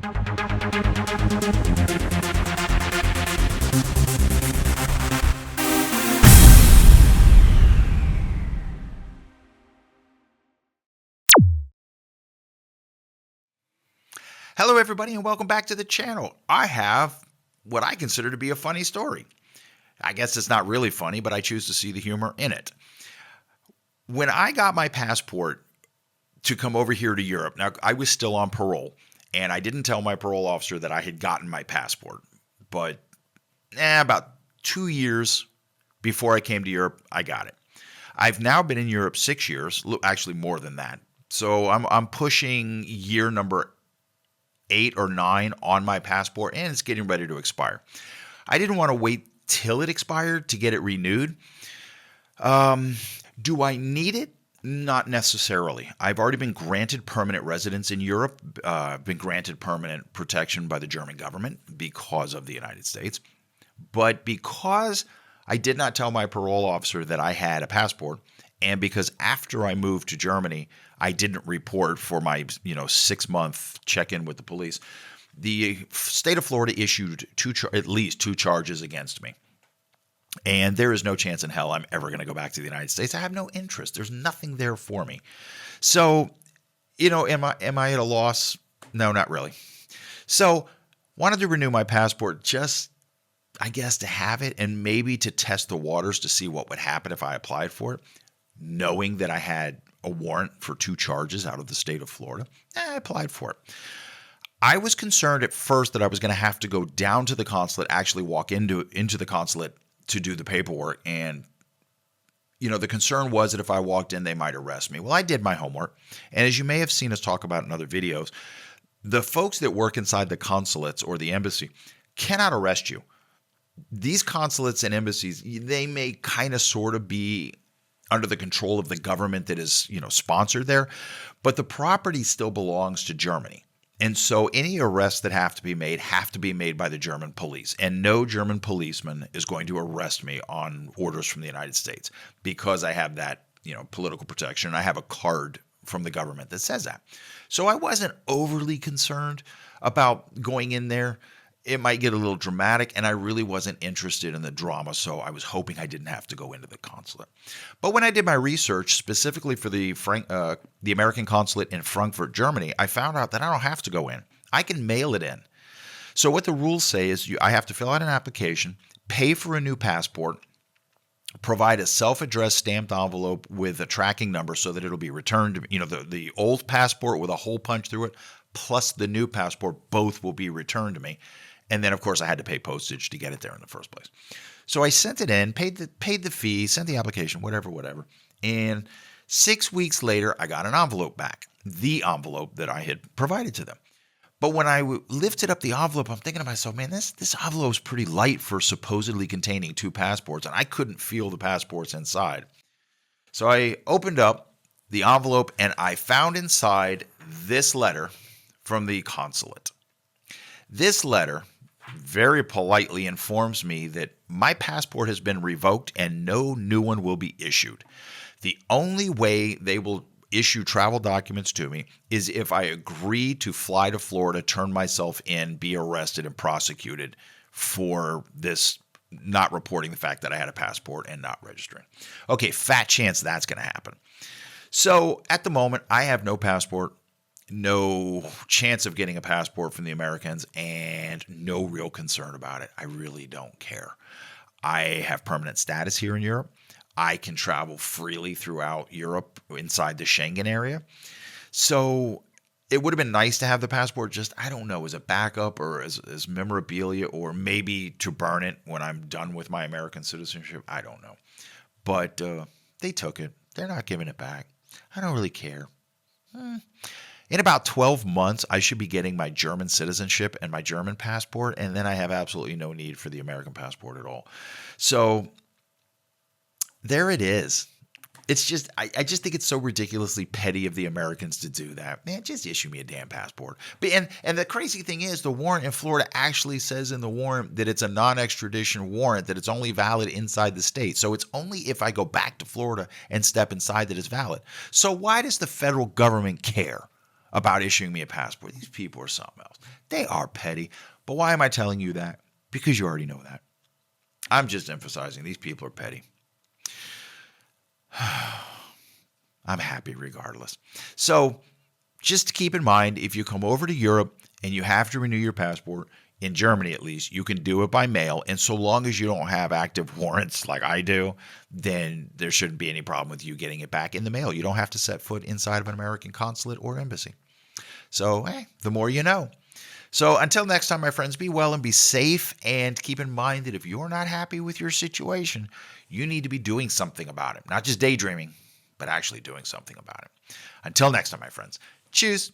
Hello, everybody, and welcome back to the channel. I have what I consider to be a funny story. I guess it's not really funny, but I choose to see the humor in it. When I got my passport to come over here to Europe, now I was still on parole, and I didn't tell my parole officer that I had gotten my passport. But about 2 years before I came to Europe, I got it. I've now been in Europe 6 years, actually more than that. So I'm pushing year number 8 or 9 on my passport, and it's getting ready to expire. I didn't want to wait till it expired to get it renewed. Do I need it? Not necessarily. I've already been granted permanent residence in Europe, been granted permanent protection by the German government because of the United States. But because I did not tell my parole officer that I had a passport, and because after I moved to Germany, I didn't report for my 6-month check-in with the police, the state of Florida issued at least two charges against me. And there is no chance in hell I'm ever going to go back to the United States. I have no interest. There's nothing there for me. So, am I at a loss? No, not really. So, wanted to renew my passport just, I guess, to have it and maybe to test the waters to see what would happen if I applied for it, knowing that I had a warrant for 2 charges out of the state of Florida. I applied for it. I was concerned at first that I was going to have to go down to the consulate, actually walk into the consulate to do the paperwork. And, the concern was that if I walked in, they might arrest me. Well, I did my homework. And as you may have seen us talk about in other videos, the folks that work inside the consulates or the embassy cannot arrest you. These consulates and embassies, they may kind of sort of be under the control of the government that is, sponsored there, but the property still belongs to Germany. And so any arrests that have to be made by the German police. And no German policeman is going to arrest me on orders from the United States because I have that, political protection. I have a card from the government that says that. So I wasn't overly concerned about going in there. It might get a little dramatic, and I really wasn't interested in the drama, so I was hoping I didn't have to go into the consulate. But when I did my research, specifically for the American consulate in Frankfurt, Germany, I found out that I don't have to go in. I can mail it in. So what the rules say is I have to fill out an application, pay for a new passport, provide a self-addressed stamped envelope with a tracking number so that it'll be returned. The old passport with a hole punched through it, plus the new passport, both will be returned to me. And then, of course, I had to pay postage to get it there in the first place. So I sent it in, paid the fee, sent the application, whatever. And 6 weeks later, I got an envelope back, the envelope that I had provided to them. But when I lifted up the envelope, I'm thinking to myself, man, this envelope is pretty light for supposedly containing 2 passports, and I couldn't feel the passports inside. So I opened up the envelope, and I found inside this letter from the consulate. This letter very politely informs me that my passport has been revoked and no new one will be issued. The only way they will issue travel documents to me is if I agree to fly to Florida, turn myself in, be arrested, and prosecuted for this not reporting the fact that I had a passport and not registering. Okay, fat chance that's going to happen. So at the moment, I have no passport, no chance of getting a passport from the Americans, and no real concern about it. I really don't care. I have permanent status here in Europe. I can travel freely throughout Europe inside the Schengen area. So it would have been nice to have the passport just, I don't know, as a backup or as memorabilia, or maybe to burn it when I'm done with my American citizenship. I don't know. But they took it. They're not giving it back. I don't really care. In about 12 months, I should be getting my German citizenship and my German passport, and then I have absolutely no need for the American passport at all. So there it is. It's just, I just think it's so ridiculously petty of the Americans to do that. Man, just issue me a damn passport. But and the crazy thing is, the warrant in Florida actually says in the warrant that it's a non-extradition warrant, that it's only valid inside the state. So it's only if I go back to Florida and step inside that it's valid. So why does the federal government care about issuing me a passport. These people are something else. They are petty. But why am I telling you that? Because you already know that. I'm just emphasizing these people are petty. I'm happy regardless. So just keep in mind, if you come over to Europe and you have to renew your passport, in Germany at least, you can do it by mail. And so long as you don't have active warrants like I do, then there shouldn't be any problem with you getting it back in the mail. You don't have to set foot inside of an American consulate or embassy. So, hey, the more you know. So until next time, my friends, be well and be safe. And keep in mind that if you're not happy with your situation, you need to be doing something about it. Not just daydreaming, but actually doing something about it. Until next time, my friends, cheers.